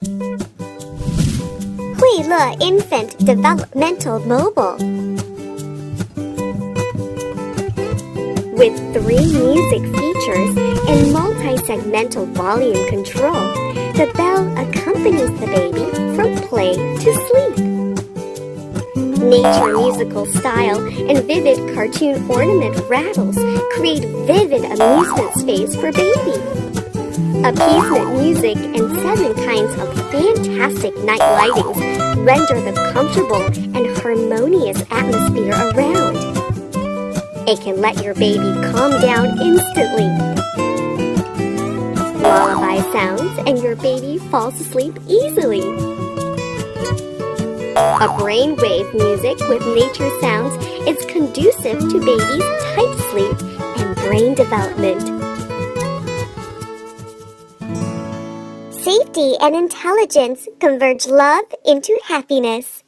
Hola Infant Developmental Mobile. With 3 music features and multi-segmental volume control, the bell accompanies the baby from play to sleep. Nature musical style and vivid cartoon ornament rattles create vivid amusement space for baby. Appeasement music and 7 kinds of fantastic night lightings render the comfortable and harmonious atmosphere around. It can let your baby calm down instantly. Lullaby sounds and your baby falls asleep easily. A brainwave music with nature sounds is conducive to baby's tight sleep and brain development. Safety and intelligence converge love into happiness.